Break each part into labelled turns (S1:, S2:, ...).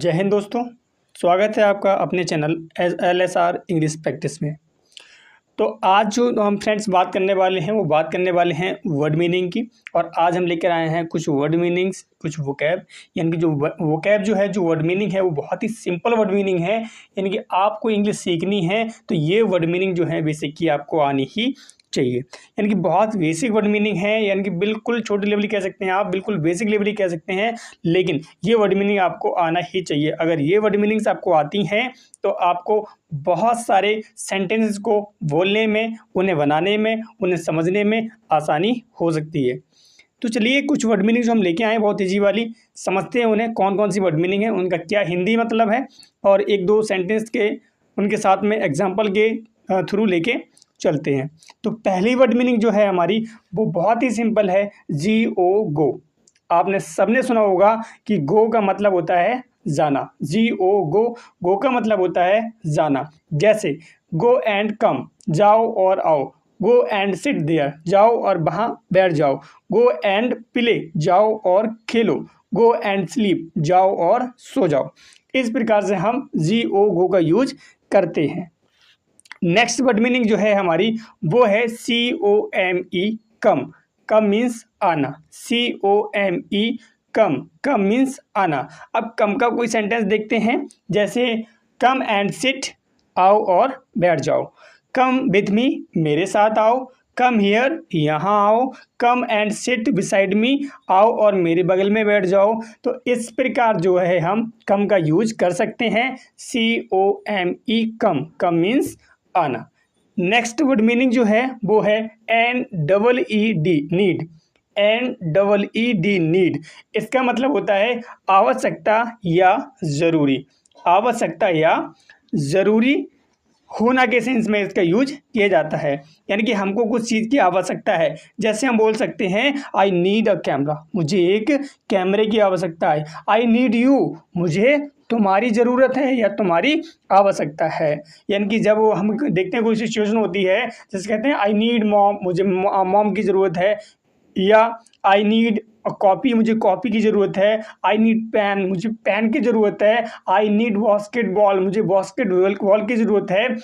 S1: जय हिंद दोस्तों। स्वागत है आपका अपने चैनल LSR इंग्लिश प्रैक्टिस में। तो आज जो हम फ्रेंड्स बात करने वाले हैं वो बात करने वाले हैं वर्ड मीनिंग की। और आज हम लेकर आए हैं कुछ वर्ड मीनिंग्स, कुछ वोकैब। यानी कि जो वोकैब जो है, जो वर्ड मीनिंग है वो बहुत ही सिंपल वर्ड मीनिंग है। यानी कि आपको इंग्लिश सीखनी है तो ये वर्ड मीनिंग जो है बेसिकली आपको आनी ही चाहिए। यानी कि बहुत बेसिक वर्ड मीनिंग है, यानी कि बिल्कुल छोटी लेवल कह सकते हैं आप, बिल्कुल बेसिक लेवल कह सकते हैं, लेकिन ये वर्ड मीनिंग आपको आना ही चाहिए। अगर ये वर्ड मीनिंग्स आपको आती हैं तो आपको बहुत सारे सेंटेंसेस को बोलने में, उन्हें बनाने में, उन्हें समझने में आसानी हो सकती है। तो चलिए कुछ वर्ड मीनिंग जो हम लेके आए बहुत ईजी वाली, समझते हैं उन्हें, कौन कौन सी वर्ड मीनिंग है, उनका क्या हिंदी मतलब है, और एक दो सेंटेंस के उनके साथ में एग्जाम्पल के थ्रू लेके चलते हैं। तो पहली वर्ड मीनिंग जो है हमारी वो बहुत ही सिंपल है, गो। आपने सबने सुना होगा कि गो का मतलब होता है जाना। गो का मतलब होता है जाना। जैसे गो एंड कम, जाओ और आओ। गो एंड सिट देयर, जाओ और वहाँ बैठ जाओ। गो एंड प्ले, जाओ और खेलो। गो एंड स्लीप, जाओ और सो जाओ। इस प्रकार से हम गो का यूज करते हैं। नेक्स्ट वर्ड मीनिंग जो है हमारी वो है COME, कम। कम मीन्स आना। COME, कम मीन्स आना। अब कम का कोई सेंटेंस देखते हैं, जैसे कम एंड सिट, आओ और बैठ जाओ। कम विथ मी, मेरे साथ आओ। कम हियर, यहाँ आओ। Come and sit beside me, आओ और मेरे बगल में बैठ जाओ। तो इस प्रकार जो है हम कम का यूज कर सकते हैं। COME, कम मीन्स आना। नेक्स्ट वर्ड मीनिंग जो है वो है NEED, नीड। NEED, need. इसका मतलब होता है आवश्यकता या ज़रूरी। आवश्यकता या ज़रूरी होना के सेंस में इसका यूज किया जाता है। यानी कि हमको कुछ चीज़ की आवश्यकता है। जैसे हम बोल सकते हैं आई नीड अ कैमरा, मुझे एक कैमरे की आवश्यकता है। आई नीड यू, मुझे तुम्हारी ज़रूरत है या तुम्हारी आवश्यकता है। यानी कि जब हम देखते हैं कोई सिचुएशन होती है, जैसे कहते हैं आई नीड मॉम, मुझे मॉम की ज़रूरत है। या आई नीड कॉपी, मुझे कॉपी की ज़रूरत है। आई नीड पेन, मुझे पेन की ज़रूरत है। आई नीड बास्केटबॉल, मुझे बास्केटबॉल की ज़रूरत है।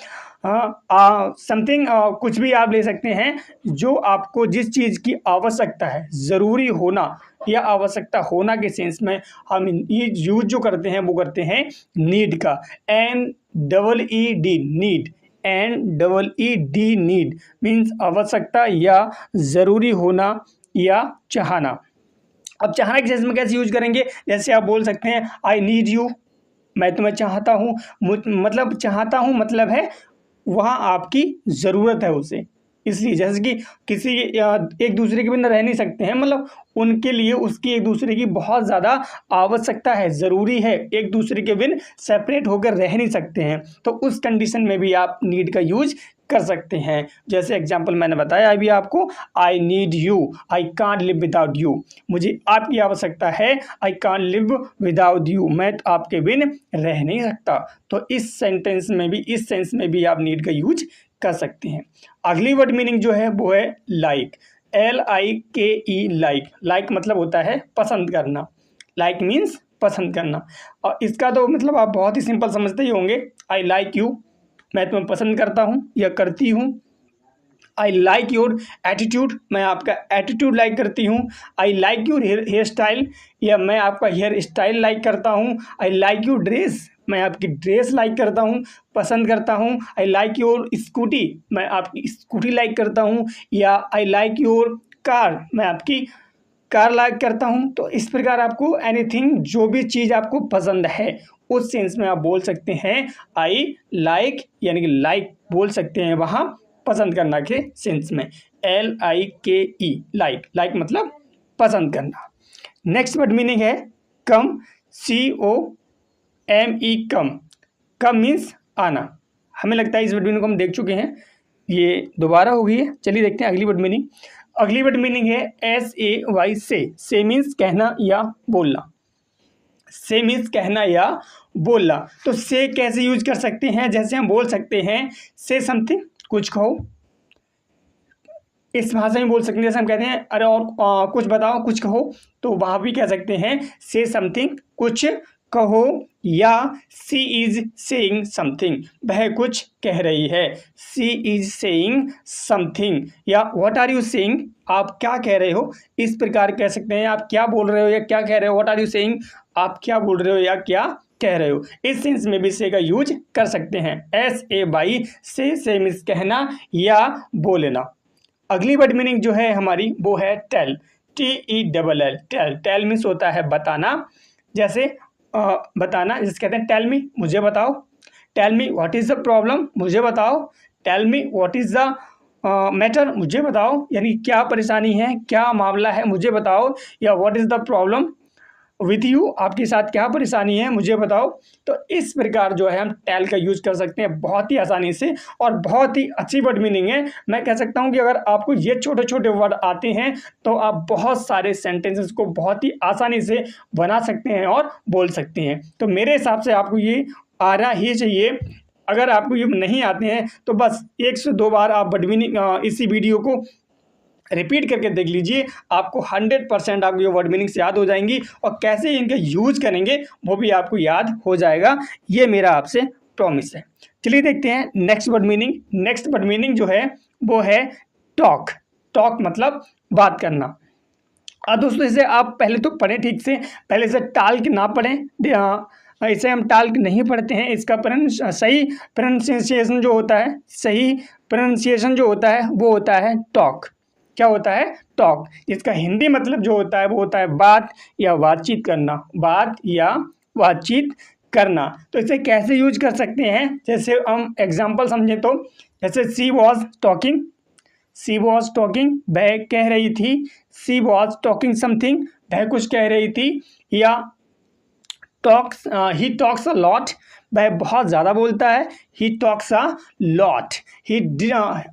S1: समथिंग कुछ भी आप ले सकते हैं। जो आपको जिस चीज़ की आवश्यकता है, ज़रूरी होना या आवश्यकता होना के सेंस में हम ये यूज जो करते हैं वो करते हैं नीड का। NEED, need. NEED, need means आवश्यकता या ज़रूरी होना या चाहना। अब चाहना के सेंस में कैसे यूज करेंगे, जैसे आप बोल सकते हैं आई नीड यू, मैं तुम्हें चाहता हूँ। मतलब चाहता हूँ मतलब है वहाँ आपकी ज़रूरत है उसे। इसलिए जैसे कि किसी एक दूसरे के बिना रह नहीं सकते हैं, मतलब उनके लिए उसकी एक दूसरे की बहुत ज़्यादा आवश्यकता है, ज़रूरी है। एक दूसरे के बिन सेपरेट होकर रह नहीं सकते हैं। तो उस कंडीशन में भी आप नीड का यूज कर सकते हैं। जैसे एग्जाम्पल मैंने बताया अभी आपको, I need you, I can't live without you, मुझे आपकी आवश्यकता है। I can't live without you, मैं आपके बिन रह नहीं सकता। तो इस सेंटेंस में भी, इस सेंस में भी आप नीड का यूज कर सकते हैं। अगली वर्ड मीनिंग जो है वो है लाइक। LIKE, like. लाइक मतलब होता है पसंद करना। लाइक मीन्स पसंद करना। और इसका तो मतलब आप बहुत ही सिंपल समझते ही होंगे। आई लाइक यू, मैं तुम्हें पसंद करता हूँ या करती हूँ। आई लाइक योर एटीट्यूड, मैं आपका एटीट्यूड लाइक करती हूँ। I like your hair style, या मैं आपका हेयर स्टाइल लाइक करता हूँ। आई लाइक योर ड्रेस, मैं आपकी ड्रेस लाइक करता हूँ, पसंद करता हूँ। आई लाइक योर स्कूटी, मैं आपकी स्कूटी लाइक करता हूँ। या आई लाइक योर कार, मैं आपकी कार लाइक करता हूँ। तो इस प्रकार आपको एनीथिंग, जो भी चीज़ आपको पसंद है, उस सेंस में आप बोल सकते हैं आई लाइक, यानी कि लाइक बोल सकते हैं वहाँ पसंद करना के सेंस में। LIKE, like. लाइक मतलब पसंद करना। नेक्स्ट वर्ड मीनिंग है कम। COME, कम मीन्स आना। हमें लगता है इस वर्ड मीनिंग को हम देख चुके हैं, ये दोबारा हो गई है। चलिए देखते हैं अगली वर्ड मीनिंग। अगली वर्ड मीनिंग है SAY, से मीन्स कहना या बोलना। से मीन्स कहना या बोलना। तो से कैसे यूज कर सकते हैं, जैसे हम बोल सकते हैं से समथिंग, कुछ कहो। इस भाषा में बोल सकते हैं, जैसे हम कहते हैं अरे और कुछ बताओ, कुछ कहो, तो वहाँ भी कह सकते हैं से समथिंग, कुछ कहो, या शी इज सेइंग समथिंग, वह कुछ कह रही है। शी इज सेइंग समथिंग, या व्हाट आर यू सेइंग, आप क्या कह रहे हो, इस प्रकार कह सकते हैं आप क्या बोल रहे हो या क्या कह रहे हो। व्हाट आर यू सेइंग, आप क्या बोल रहे हो या क्या कह रहे हो। इस सेंस में भी से का यूज कर सकते हैं। एस ए बाई से मीन्स कहना या बोलना। अगली वर्ड मीनिंग जो है हमारी वो है tell, TELL। Tell, tell means होता है बताना। जैसे बताना, जिसे कहते हैं टेल मी, मुझे बताओ। Tell me what is the problem, मुझे बताओ। Tell me what is the matter, मुझे बताओ, यानी क्या परेशानी है, क्या मामला है, मुझे बताओ। या what is the problem with you, आपके साथ क्या परेशानी है, मुझे बताओ। तो इस प्रकार जो है हम टेल का यूज कर सकते हैं बहुत ही आसानी से, और बहुत ही अच्छी वर्ड मीनिंग है। मैं कह सकता हूं कि अगर आपको ये छोटे छोटे वर्ड आते हैं तो आप बहुत सारे सेंटेंसेस को बहुत ही आसानी से बना सकते हैं और बोल सकते हैं। तो मेरे हिसाब से आपको ये आना ही चाहिए। अगर आपको ये नहीं आते हैं तो बस 1 से 2 बार आप वर्ड मीनिंग इसी वीडियो को रिपीट करके देख लीजिए, आपको 100% आपको ये वर्ड मीनिंग्स याद हो जाएंगी, और कैसे इनका यूज करेंगे वो भी आपको याद हो जाएगा। ये मेरा आपसे प्रॉमिस है। चलिए देखते हैं next word meaning. Next word meaning जो है वो है टॉक। टॉक मतलब बात करना। अब दोस्तों इसे आप पहले तो पढ़ें ठीक से, पहले से टाल के ना पढ़ें। इसे हम टाल के नहीं पढ़ते हैं। इसका सही प्रोनाउंसिएशन जो होता है, सही प्रोनाउंसिएशन जो होता है वो होता है टॉक। क्या होता है? टॉक। इसका हिंदी मतलब जो होता है वो होता है बात या बातचीत करना। बात या बातचीत करना। तो इसे कैसे यूज कर सकते हैं, जैसे हम एग्जांपल समझें तो, जैसे she was talking, she was talking, वह कह रही थी। सी वॉज टॉकिंग समथिंग, वह कुछ कह रही थी। या talks, he talks a lot, वह बहुत ज़्यादा बोलता है। He talks a lot.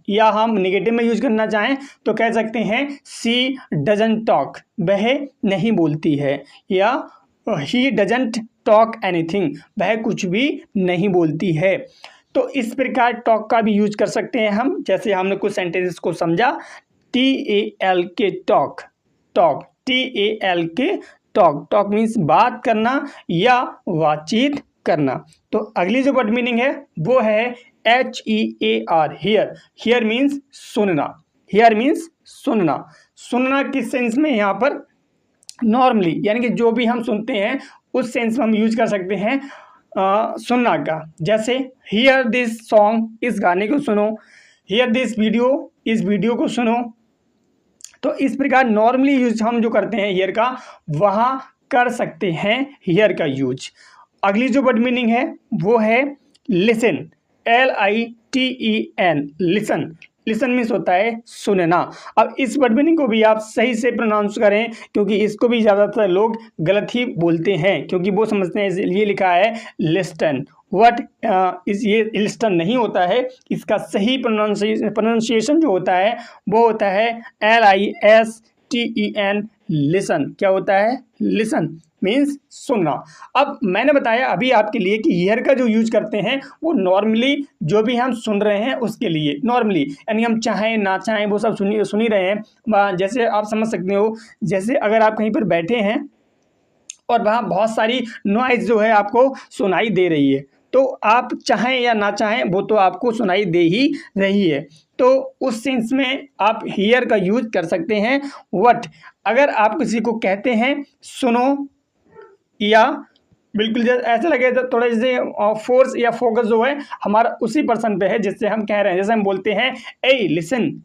S1: या हम निगेटिव में यूज करना चाहें तो कह सकते हैं सी डजंट टॉक, वह नहीं बोलती है। या ही डजंट टॉक एनीथिंग, वह कुछ भी नहीं बोलती है। तो इस प्रकार टॉक का भी यूज कर सकते हैं हम। जैसे हमने कुछ सेंटेंसेस को समझा, TALK talk, talk, TALK talk. Talk means बात करना या बातचीत करना। तो अगली जो वर्ड मीनिंग है वो है HEAR, हियर। हियर मीन्स सुनना। हियर मीन्स सुनना। सुनना किस सेंस में, यहाँ पर नॉर्मली, यानी कि जो भी हम सुनते हैं उस सेंस में हम यूज कर सकते हैं सुनना का। जैसे हियर दिस सॉन्ग, इस गाने को सुनो। हियर दिस वीडियो, इस वीडियो को सुनो। तो इस प्रकार नॉर्मली यूज हम जो करते हैं हियर का, वहाँ कर सकते हैं हियर का यूज। अगली जो वर्ड मीनिंग है वो है listen, LITEN, listen. Listen means होता है सुनना। अब इस वर्ड मीनिंग को भी आप सही से प्रोनाउंस करें, क्योंकि इसको भी ज़्यादातर लोग गलत ही बोलते हैं, क्योंकि वो समझते हैं ये लिखा है लिस्टन। वट इस, ये लिस्टन नहीं होता है। इसका सही प्रोनाउंसिएशन जो होता है वो होता है LISTEN, लिसन। क्या होता है? लिसन मीन्स सुनना। अब मैंने बताया अभी आपके लिए कि हियर का जो यूज करते हैं वो नॉर्मली जो भी हम सुन रहे हैं उसके लिए, नॉर्मली यानी हम चाहें ना चाहें वो सब सुन ही रहे हैं। जैसे आप समझ सकते हो, जैसे अगर आप कहीं पर बैठे हैं और वहाँ बहुत सारी नॉइज़ जो है आपको सुनाई दे रही है, तो आप चाहें या ना चाहें वो तो आपको सुनाई दे ही रही है। तो उस सेंस में आप हियर का यूज कर सकते हैं व्हाट। अगर आप किसी को कहते हैं सुनो, या बिल्कुल जैसे ऐसा लगे तो थोड़ा जैसे फोर्स या फोकस जो है हमारा उसी पर्सन पे है जिससे हम कह रहे हैं। जैसे हम बोलते हैं ए लिसन,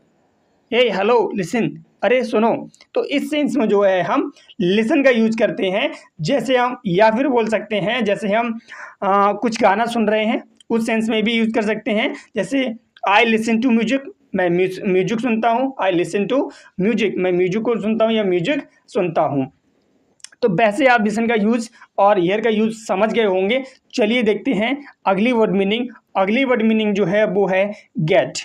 S1: ए हेलो लिसन, अरे सुनो। तो इस सेंस में जो है हम लिसन का यूज करते हैं। जैसे हम, या फिर बोल सकते हैं जैसे हम कुछ गाना सुन रहे हैं उस सेंस में भी यूज कर सकते हैं। जैसे आई लिसन टू म्यूजिक, मैं म्यूजिक सुनता हूँ। आई लिसन टू म्यूजिक, मैं म्यूजिक को सुनता हूँ या म्यूजिक सुनता हूँ। तो वैसे आप लिसन का यूज और हियर का यूज समझ गए होंगे। चलिए देखते हैं अगली वर्ड मीनिंग। अगली वर्ड मीनिंग जो है वो है गेट,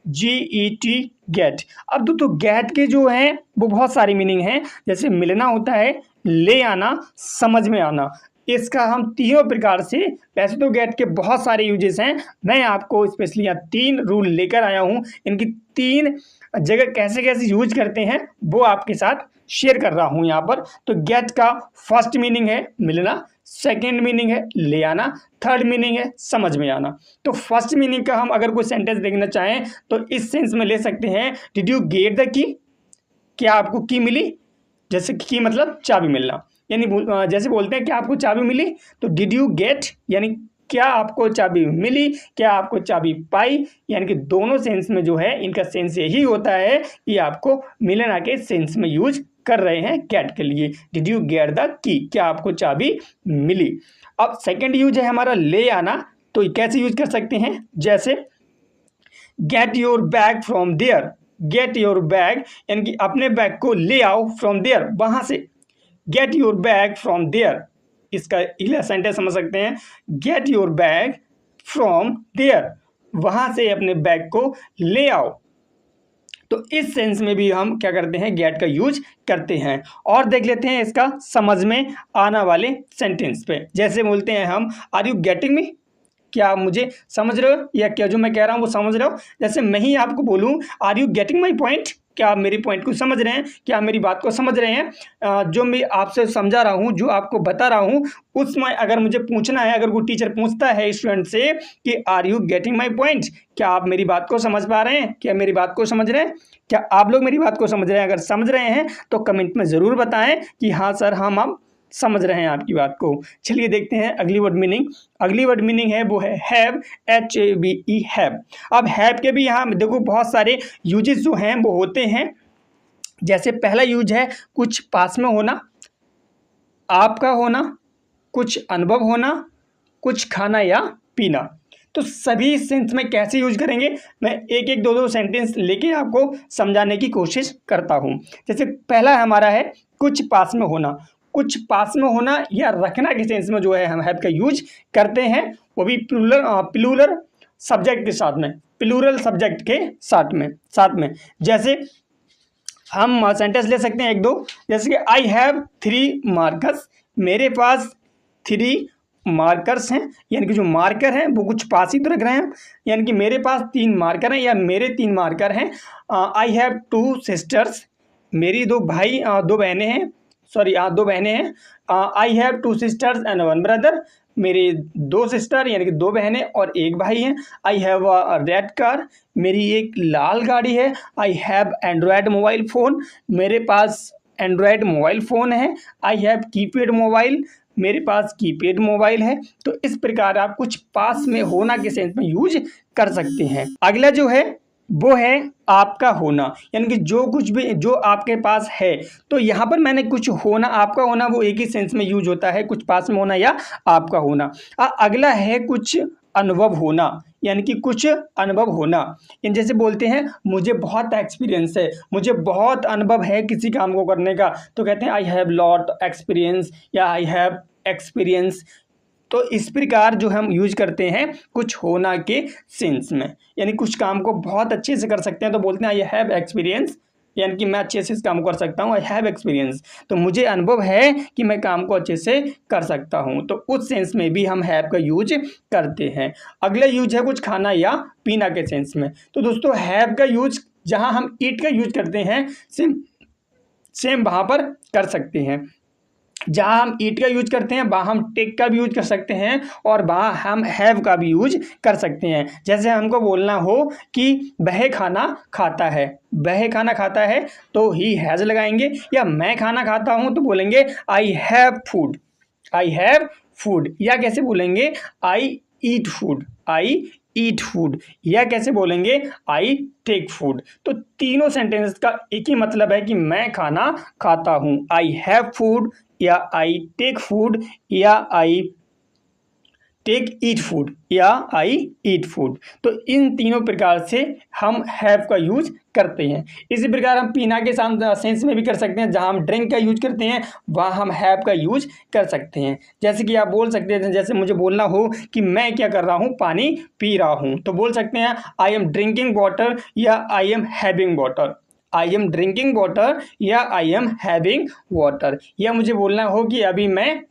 S1: GET, गेट। अब तो गेट के जो हैं वो बहुत सारी मीनिंग हैं। जैसे मिलना होता है, ले आना, समझ में आना। इसका हम तीनों प्रकार से, वैसे तो गेट के बहुत सारे यूजेस हैं, मैं आपको स्पेशली यहाँ 3 रूल लेकर आया हूँ। इनकी 3 जगह कैसे कैसे यूज करते हैं वो आपके साथ शेयर कर रहा हूँ यहाँ पर। तो गेट का फर्स्ट मीनिंग है मिलना, सेकेंड मीनिंग है ले आना, थर्ड मीनिंग है समझ में आना। तो फर्स्ट मीनिंग का हम अगर कोई सेंटेंस देखना चाहें तो इस सेंस में ले सकते हैं, did you get the key, क्या आपको की मिली। जैसे की मतलब चाबी मिलना, यानी जैसे बोलते हैं कि आपको चाबी मिली, तो डिड यू गेट यानी क्या आपको चाबी मिली, क्या आपको चाबी पाई, यानी कि दोनों सेंस में जो है इनका सेंस यही होता है कि आपको मिलना के सेंस में यूज कर रहे हैं गेट के लिए। Did you get the key, क्या आपको चाबी मिली। अब सेकंड यूज है हमारा ले आना, तो कैसे यूज कर सकते हैं, जैसे get your bag from there, get your bag यानी कि अपने बैग को ले आओ, फ्रॉम देयर वहां से, get your bag from there, इसका अगला सेंटेंस समझ सकते हैं, get your bag from there, वहां से अपने बैग को ले आओ। तो इस सेंस में भी हम क्या करते हैं, गेट का यूज करते हैं। और देख लेते हैं इसका समझ में आना वाले सेंटेंस पे, जैसे बोलते हैं हम आर यू गेटिंग मी, क्या आप मुझे समझ रहे हो, या क्या जो मैं कह रहा हूँ वो समझ रहे हो। जैसे मैं ही आपको बोलूँ are you getting my point, क्या आप मेरी पॉइंट को समझ रहे हैं, क्या आप मेरी बात को समझ रहे हैं। जो मैं आपसे समझा रहा हूँ, जो आपको बता रहा हूँ, उसमें अगर मुझे पूछना है, अगर कोई टीचर पूछता है स्टूडेंट से कि are you getting my point, क्या आप मेरी बात को समझ पा रहे हैं, क्या मेरी बात को समझ रहे हैं, क्या आप लोग मेरी बात को समझ रहे हैं। अगर समझ रहे हैं तो कमेंट में ज़रूर बताएं कि हाँ सर हम आप समझ रहे हैं आपकी बात को। चलिए देखते हैं अगली वर्ड मीनिंग। अगली वर्ड मीनिंग है वो है हैव, HAVE हैव। अब हैव के भी यहाँ देखो बहुत सारे यूजेस जो हैं वो होते हैं। जैसे पहला यूज है कुछ पास में होना, आपका होना, कुछ अनुभव होना, कुछ खाना या पीना। तो सभी सेंस में कैसे यूज करेंगे, मैं एक एक दो सेंटेंस लेके आपको समझाने की कोशिश करता हूँ। जैसे पहला हमारा है कुछ पास में होना। कुछ पास में होना या रखना के सेंस में जो है हम हैव का यूज करते हैं, वो भी प्लूरल सब्जेक्ट के साथ में, प्लूरल सब्जेक्ट के साथ में। जैसे हम सेंटेंस ले सकते हैं एक दो, जैसे कि आई हैव 3 मार्कर्स, मेरे पास 3 मार्कर्स हैं, यानी कि जो मार्कर हैं वो कुछ पास ही तो रख रहे हैं, यानी कि मेरे पास 3 मार्कर हैं या मेरे 3 मार्कर हैं। आई हैव 2 सिस्टर्स, मेरी 2 बहनें हैं, सॉरी 2 बहनें हैं। I have 2 sisters and 1 brother, मेरी 2 सिस्टर यानी कि 2 बहनें और 1 भाई हैं। I have a red car, मेरी एक लाल गाड़ी है। I have Android mobile phone, मेरे पास एंड्रॉयड मोबाइल फ़ोन है। आई हैव कीपैड मोबाइल, मेरे पास कीपैड मोबाइल है। तो इस प्रकार आप कुछ पास में होना के सेंस में यूज कर सकते हैं। अगला जो है वो है आपका होना, यानी कि जो कुछ भी जो आपके पास है। तो यहाँ पर मैंने कुछ होना, आपका होना वो एक ही सेंस में यूज होता है, कुछ पास में होना या आपका होना। अगला है कुछ अनुभव होना, यानी कि कुछ अनुभव होना। इन जैसे बोलते हैं मुझे बहुत एक्सपीरियंस है, मुझे बहुत अनुभव है किसी काम को करने का, तो कहते हैं आई हैव लॉट एक्सपीरियंस या आई हैव एक्सपीरियंस। तो इस प्रकार जो हम यूज करते हैं कुछ होना के सेंस में, यानी कुछ काम को बहुत अच्छे से कर सकते हैं तो बोलते हैं आई हैव एक्सपीरियंस, यानी कि मैं अच्छे से इस काम को कर सकता हूँ, आई हैव एक्सपीरियंस, तो मुझे अनुभव है कि मैं काम को अच्छे से कर सकता हूँ। तो उस सेंस में भी हम हैव का यूज करते हैं। अगला यूज है कुछ खाना या पीना के सेंस में। तो दोस्तों हैव का यूज जहाँ हम ईट का यूज करते हैं सेम वहाँ पर कर सकते हैं। जहाँ हम ईट का यूज करते हैं वहाँ हम टेक का भी यूज कर सकते हैं और वहाँ हम हैव का भी यूज कर सकते हैं। जैसे हमको बोलना हो कि वह खाना खाता है, वह खाना खाता है तो ही हैज़ लगाएंगे, या मैं खाना खाता हूँ तो बोलेंगे I have food, I have food. या कैसे बोलेंगे आई ईट फूड, आई ईट फूड। या कैसे बोलेंगे आई टेक फूड। तो तीनों सेंटेंस का एक ही मतलब है कि मैं खाना खाता हूँ, आई हैव फूड या आई टेक फूड या आई टेक ईट फूड या आई ईट फूड। तो इन तीनों प्रकार से हम हैव का यूज करते हैं। इसी प्रकार हम पीना के सेंस में भी कर सकते हैं, जहां हम ड्रिंक का यूज करते हैं वहां हम हैव का यूज कर सकते हैं। जैसे कि आप बोल सकते हैं, जैसे मुझे बोलना हो कि मैं क्या कर रहा हूं, पानी पी रहा हूं, तो बोल सकते हैं आई एम ड्रिंकिंग वाटर या I am having water, I am drinking water या आई एम हैविंग वाटर। या मुझे बोलना हो कि अभी मैं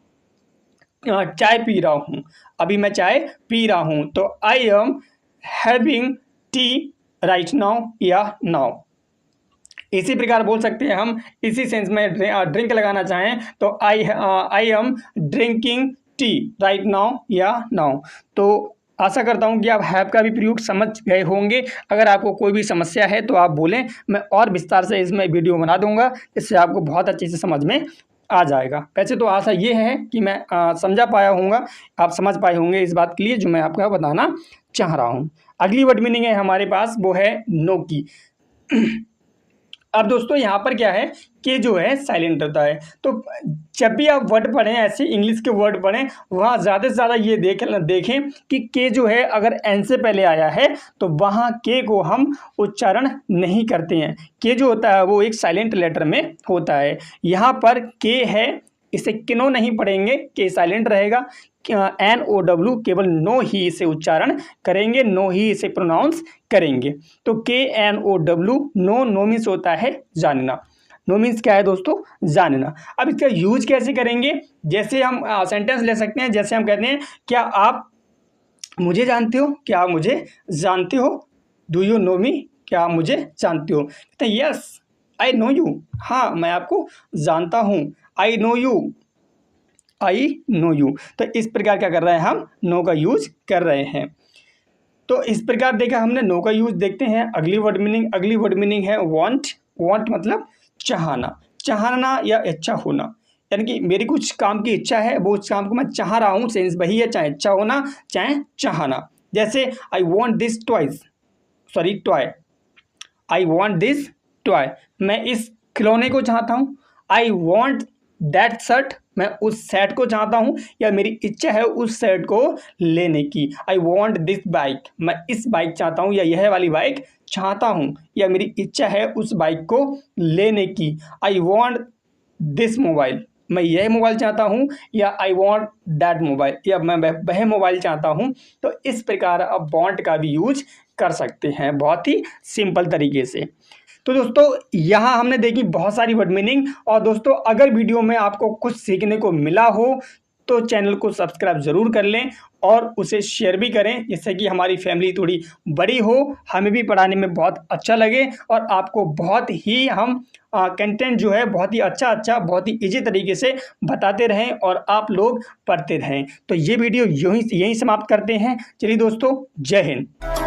S1: चाय पी रहा हूँ, अभी मैं चाय पी रहा हूँ, तो I am having T right now या नाउ। इसी प्रकार बोल सकते हैं हम, इसी सेंस में ड्रिंक लगाना चाहें तो I am drinking tea right now या नाउ। तो आशा करता हूँ कि आप हैव का भी प्रयोग समझ गए होंगे। अगर आपको कोई भी समस्या है तो आप बोलें, मैं और विस्तार से इसमें वीडियो बना दूंगा, इससे आपको बहुत अच्छे से समझ में आ जाएगा। वैसे तो आशा ये है कि मैं समझा पाया हूँगा, आप समझ पाए होंगे इस बात के लिए जो मैं आपको बताना चाह रहा हूँ। अगली वर्ड मीनिंग है हमारे पास, वो है नो की। अब दोस्तों यहाँ पर क्या है कि जो है साइलेंट होता है। तो जब भी आप वर्ड पढ़ें, ऐसे इंग्लिश के वर्ड पढ़ें, वहाँ ज़्यादा से ज़्यादा ये देखें कि के जो है अगर एन से पहले आया है तो वहाँ के को हम उच्चारण नहीं करते हैं। के जो होता है वो एक साइलेंट लेटर में होता है। यहाँ पर के है, इसे किनो नहीं पढ़ेंगे, के साइलेंट रहेगा। NOW केवल नो ही इसे उच्चारण करेंगे, नो ही इसे प्रोनाउंस करेंगे। तो KNOW नो, नो मीन्स होता है जानना। नो मीन्स क्या है दोस्तों? जानना। अब इसका यूज कैसे करेंगे? जैसे हम सेंटेंस ले सकते हैं, जैसे हम कहते हैं क्या आप मुझे जानते हो? क्या आप मुझे जानते हो? डू यू नो मी? क्या आप मुझे जानते हो? कहते हैं यस आई नो यू, हाँ मैं आपको जानता हूँ। I know you, I know you. तो इस प्रकार क्या कर रहे हैं हम? नो का यूज कर रहे हैं। तो इस प्रकार देखा हमने नो का यूज। देखते हैं अगली वर्ड मीनिंग। अगली वर्ड मीनिंग है वांट। वांट मतलब चाहना, चाहना या इच्छा होना। यानी कि मेरी कुछ काम की इच्छा है, वो उस काम को मैं चाह रहा हूँ, सेंस वही है, चाहे इच्छा होना चाहे चाहना। जैसे I want this toy, I want this toy, मैं इस खिलौने को चाहता हूँ। आई वॉन्ट दैट शर्ट, मैं उस शर्ट को चाहता हूँ या मेरी इच्छा है उस शर्ट को लेने की। आई वॉन्ट दिस बाइक, मैं इस बाइक चाहता हूँ या यह वाली बाइक चाहता हूँ या मेरी इच्छा है उस बाइक को लेने की। आई वॉन्ट दिस मोबाइल, मैं यह मोबाइल चाहता हूँ या आई वॉन्ट दैट मोबाइल, या मैं वह मोबाइल चाहता हूँ। तो इस प्रकार आप वॉन्ट का भी यूज कर सकते हैं बहुत ही सिंपल तरीके से। तो दोस्तों यहाँ हमने देखी बहुत सारी वर्ड मीनिंग। और दोस्तों अगर वीडियो में आपको कुछ सीखने को मिला हो तो चैनल को सब्सक्राइब ज़रूर कर लें और उसे शेयर भी करें, जिससे कि हमारी फैमिली थोड़ी बड़ी हो, हमें भी पढ़ाने में बहुत अच्छा लगे और आपको बहुत ही हम कंटेंट जो है बहुत ही अच्छा बहुत ही ईजी तरीके से बताते रहें और आप लोग पढ़ते रहें। तो ये वीडियो यहीं समाप्त करते हैं। चलिए दोस्तों, जय हिंद।